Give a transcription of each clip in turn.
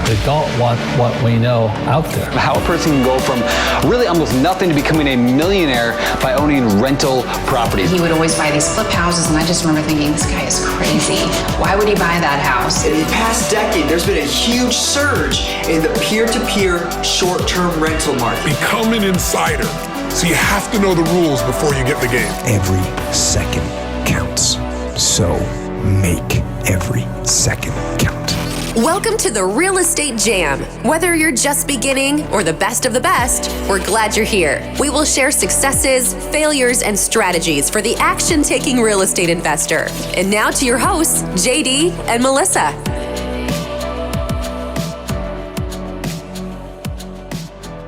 that don't want what we know out there. How a person can go from really almost nothing to becoming a millionaire by owning rental properties. He would always buy these flip houses, and I just remember thinking, this guy is crazy. Why would he buy that house? In the past decade, there's been a huge surge in the peer-to-peer short-term rental market. Become an insider. So you have to know the rules before you get in the game. Every second counts. So make every second count. Welcome to the Real Estate Jam. Whether you're just beginning or the best of the best, we're glad you're here. We will share successes, failures, and strategies for the action-taking real estate investor. And now to your hosts, JD and Melissa.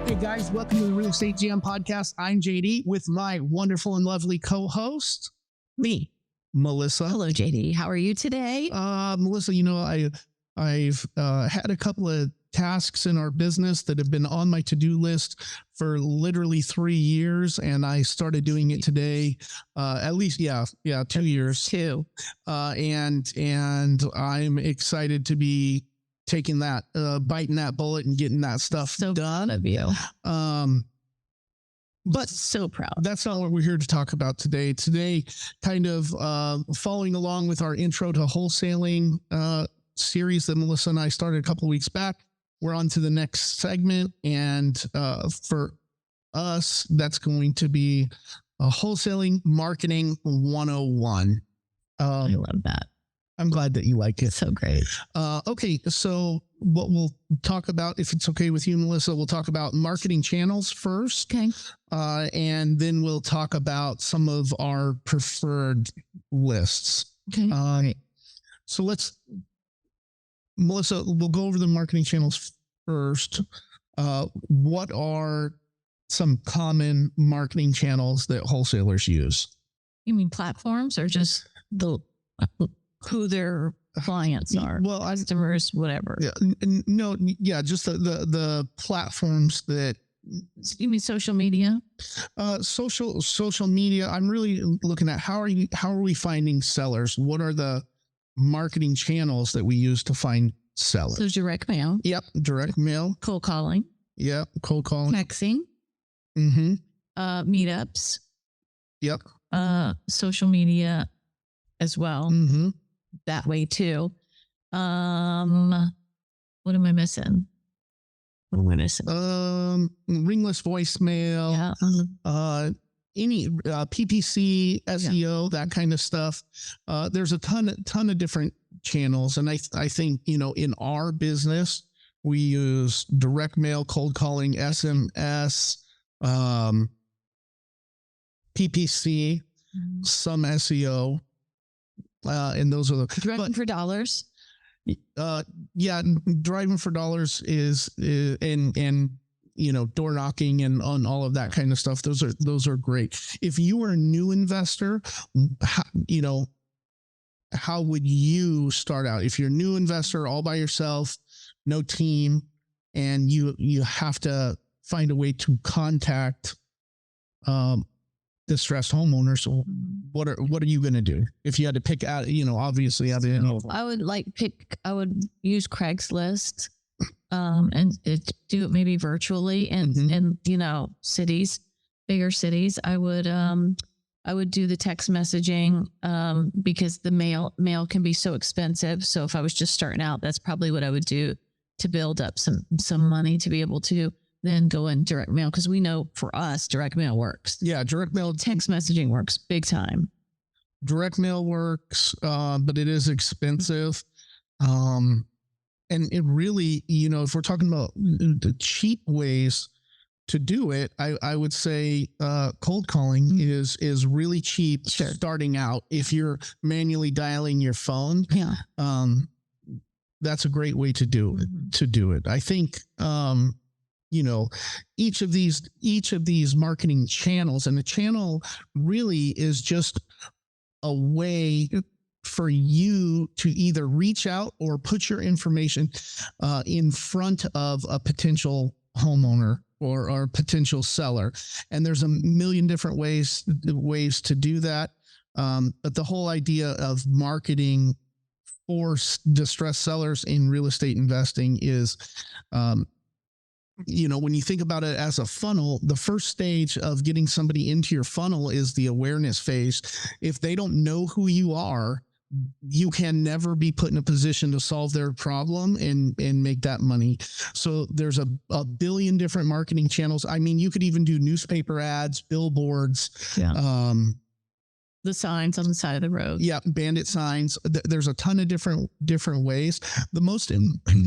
Hey guys, welcome to the Real Estate Jam podcast. I'm JD with my wonderful and lovely co-host, me, Melissa. Hello, JD. How are you today? Melissa, you know, I've had a couple of tasks in our business that have been on my to-do list for literally 3 years, and I started doing it today. At least, 2 years. And I'm excited to be taking that, biting that bullet and getting that stuff done. Of you. But so proud. That's not what we're here to talk about today. Today, kind of following along with our intro to wholesaling series that Melissa and I started a couple of weeks back. We're on to the next segment, and for us, that's going to be a wholesaling marketing 101. I love that. I'm glad that you like it. So great. Okay, so what we'll talk about, if it's okay with you, Melissa, we'll talk about marketing channels first. Okay. And then we'll talk about some of our preferred lists. Okay. So Melissa, we'll go over the marketing channels first. What are some common marketing channels that wholesalers use? You mean platforms or just who their clients are? Well, customers, whatever. Yeah, just the platforms that. You mean social media? Social media. I'm really looking at how are we finding sellers? What are the marketing channels that we use to find sellers? So direct mail. Yep, direct mail. Cold calling. Yep, cold calling. Texting. Mm-hmm. Meetups. Yep. Social media as well. Mm-hmm. That way too. What am I missing? Ringless voicemail. Yeah. Any PPC, SEO, that kind of stuff. There's a ton of different channels, and I think, you know, in our business we use direct mail, cold calling, SMS, PPC, some SEO, and those are the Driving for dollars. Yeah, driving for dollars is and you know, door knocking and on all of that kind of stuff. Those are great. If you are a new investor, how would you start out? If you're a new investor all by yourself, no team, and you have to find a way to contact distressed homeowners, what are you going to do if you had to pick out, obviously out of I would use Craigslist and do it maybe virtually and cities, bigger cities. I would do the text messaging because the mail can be so expensive. So if I was just starting out, that's probably what I would do to build up some money to be able to then go in direct mail, because we know for us direct mail works. Yeah, direct mail. Text messaging works big time. Direct mail works, but it is expensive. And it really, if we're talking about the cheap ways to do it, I would say cold calling is really cheap starting out. If you're manually dialing your phone, that's a great way to do it. I think each of these marketing channels, and the channel really is just a way for you to either reach out or put your information in front of a potential homeowner or potential seller. And there's a million different ways to do that. But the whole idea of marketing for distressed sellers in real estate investing is, when you think about it as a funnel, the first stage of getting somebody into your funnel is the awareness phase. If they don't know who you are, you can never be put in a position to solve their problem and make that money. So there's a billion different marketing channels. I mean, you could even do newspaper ads, billboards, the signs on the side of the road. Yeah, bandit signs. There's a ton of different ways. The most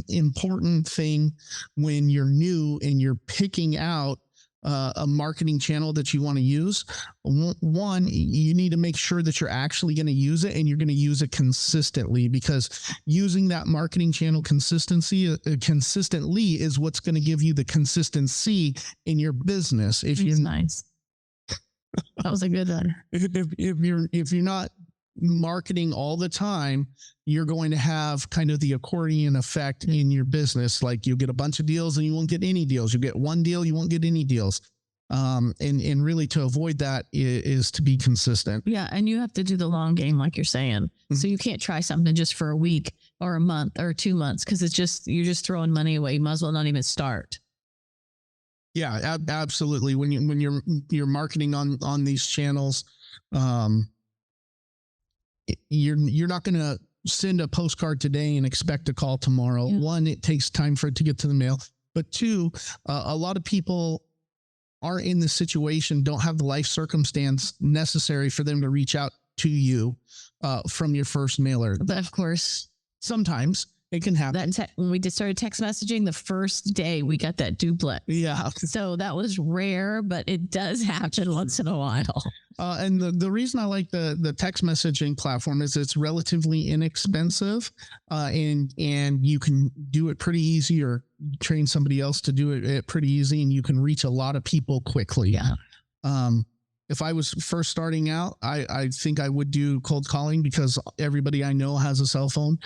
important thing when you're new and you're picking out a marketing channel that you want to use, one, you need to make sure that you're actually going to use it and you're going to use it consistently, because using that marketing channel consistently is what's going to give you the consistency in your business. If you're nice. That was a good one. If you're not marketing all the time, you're going to have kind of the accordion effect in your business. Like you'll get a bunch of deals and you won't get any deals. You get one deal, you won't get any deals. And really to avoid that is to be consistent. Yeah. And you have to do the long game, like you're saying. Mm-hmm. So you can't try something just for a week or a month or 2 months, because you're just throwing money away. You might as well not even start. Yeah, absolutely. When you're marketing on these channels, you're not going to send a postcard today and expect a call tomorrow. Yeah. One, it takes time for it to get to the mail. But two, a lot of people are in this situation, don't have the life circumstance necessary for them to reach out to you from your first mailer. But of course, sometimes it can happen. When we started text messaging, the first day we got that duplex. Yeah. So that was rare, but it does happen once in a while. And the reason I like the text messaging platform is it's relatively inexpensive, and you can do it pretty easy, or train somebody else to do it pretty easy, and you can reach a lot of people quickly. Yeah. If I was first starting out, I think I would do cold calling, because everybody I know has a cell phone.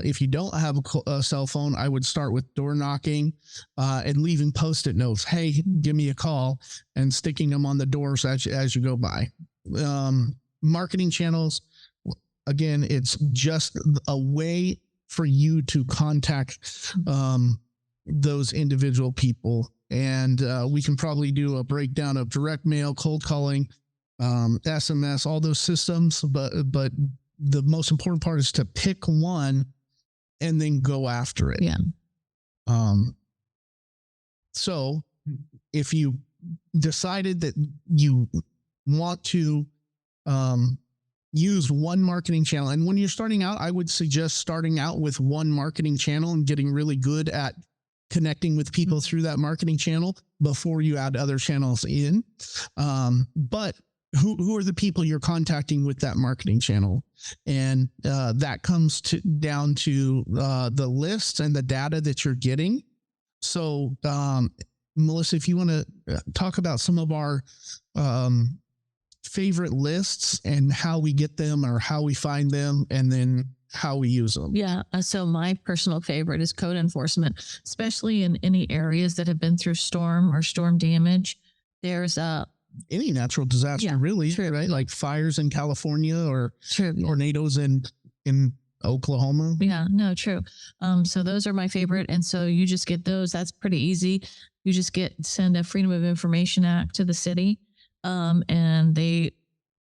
If you don't have a cell phone, I would start with door knocking and leaving Post-it notes. Hey, give me a call, and sticking them on the doors as you go by. Marketing channels, again, it's just a way for you to contact those individual people. And we can probably do a breakdown of direct mail, cold calling, SMS, all those systems. But the most important part is to pick one and then go after it. Yeah. So if you decided that you want to use one marketing channel, and when you're starting out, I would suggest starting out with one marketing channel and getting really good at connecting with people through that marketing channel before you add other channels in. But who are the people you're contacting with that marketing channel? And that comes down to the lists and the data that you're getting. So, Melissa, if you want to talk about some of our favorite lists and how we get them, or how we find them, and then how we use them. Yeah. So my personal favorite is code enforcement, especially in any areas that have been through storm or storm damage. There's any natural disaster, really, true. Right? Like fires in California, or tornadoes in Oklahoma. Yeah, no, true. So those are my favorite. And so you just get those. That's pretty easy. You just send a Freedom of Information Act to the city. And they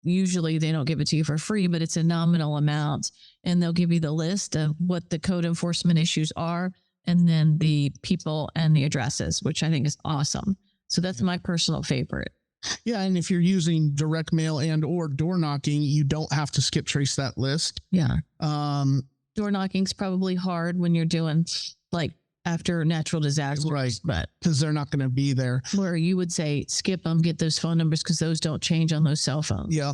don't give it to you for free, but it's a nominal amount, and they'll give you the list of what the code enforcement issues are, and then the people and the addresses, which I think is awesome. So that's my personal favorite. Yeah. And if you're using direct mail and or door knocking, you don't have to skip trace that list. Yeah. Door knocking's probably hard when you're doing like after natural disasters, right? But because they're not going to be there. Where you would say skip them, get those phone numbers, because those don't change on those cell phones. Yeah,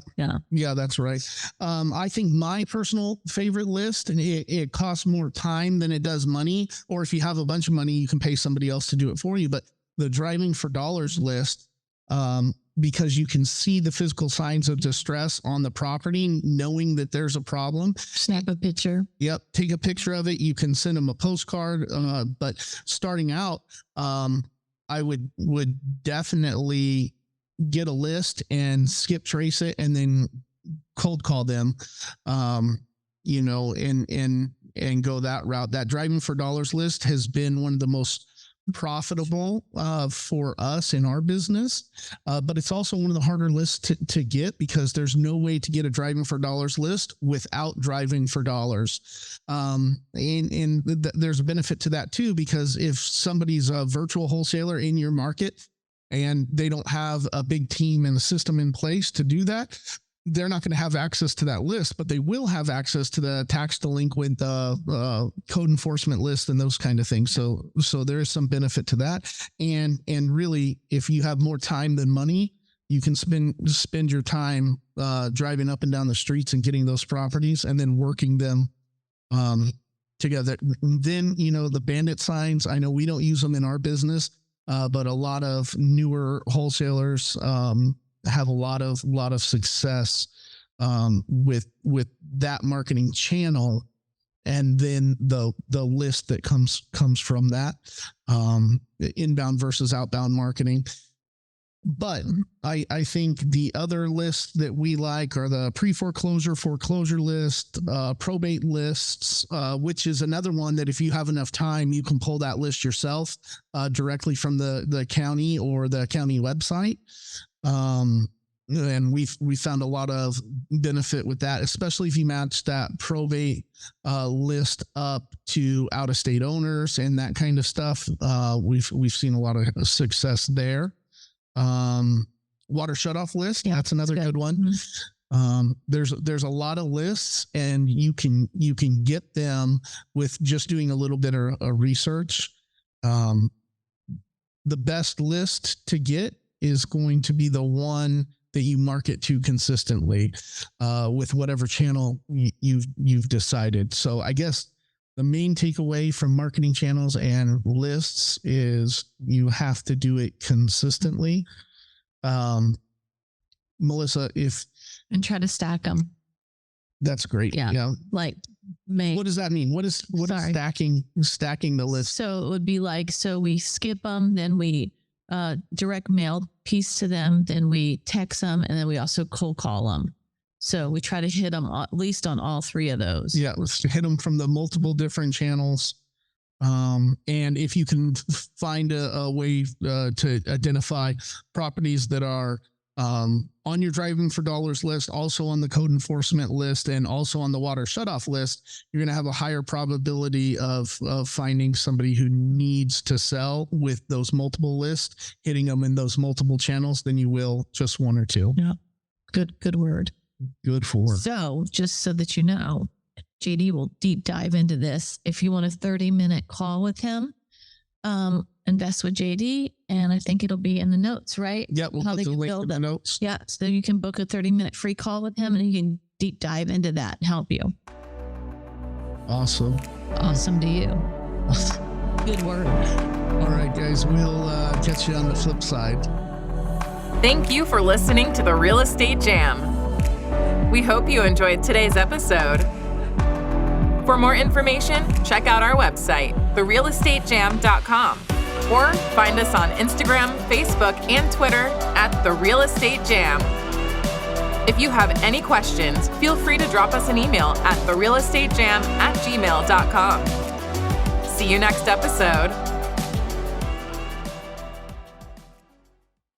that's right. I think my personal favorite list, and it costs more time than it does money, or if you have a bunch of money, you can pay somebody else to do it for you. But the Driving for Dollars list, because you can see the physical signs of distress on the property, knowing that there's a problem. Snap a picture. Yep. Take a picture of it. You can send them a postcard. But starting out, I would definitely get a list and skip trace it, and then cold call them. and go that route. That driving for dollars list has been one of the most profitable for us in our business, but it's also one of the harder lists to get, because there's no way to get a driving for dollars list without driving for dollars. There's a benefit to that too, because if somebody's a virtual wholesaler in your market and they don't have a big team and a system in place to do that, they're not going to have access to that list, but they will have access to the tax delinquent code enforcement list and those kind of things. So there is some benefit to that. And really, if you have more time than money, you can spend your time driving up and down the streets and getting those properties and then working them together. Then, the bandit signs, I know we don't use them in our business, but a lot of newer wholesalers have a lot of success with that marketing channel, and then the list that comes from that, inbound versus outbound marketing. But I think the other lists that we like are the pre-foreclosure, foreclosure list, probate lists, which is another one that if you have enough time, you can pull that list yourself directly from the county or the county website. And we found a lot of benefit with that, especially if you match that probate list up to out-of-state owners and that kind of stuff. We've seen a lot of success there. Water shutoff list, that's another good one. Mm-hmm. There's a lot of lists, and you can get them with just doing a little bit of research. The best list to get is going to be the one that you market to consistently with whatever channel you've decided. So I guess the main takeaway from marketing channels and lists is you have to do it consistently. Melissa, and try to stack them. That's great. Yeah. Like, what does that mean? What is stacking the list? So it would be like, so we skip them, then we direct mail piece to them, then we text them, and then we also cold call them. So we try to hit them at least on all three of those. Yeah, let's hit them from the multiple different channels. And if you can find a way to identify properties that are on your driving for dollars list, also on the code enforcement list, and also on the water shutoff list, you're going to have a higher probability of finding somebody who needs to sell with those multiple lists, hitting them in those multiple channels, than you will just one or two. Yeah. Good word. Good for. So just so that you know, JD will deep dive into this. If you want a 30-minute call with him, invest with JD, and I think it'll be in the notes, right? Yeah, we'll put the link in the notes. Yeah, so you can book a 30-minute free call with him, and you can deep dive into that and help you. Awesome. Awesome to you. Good word. All right, guys, we'll catch you on the flip side. Thank you for listening to the Real Estate Jam. We hope you enjoyed today's episode. For more information, check out our website, therealestatejam.com, or find us on Instagram, Facebook, and Twitter at The Real Estate Jam. If you have any questions, feel free to drop us an email at therealestatejam@gmail.com. See you next episode.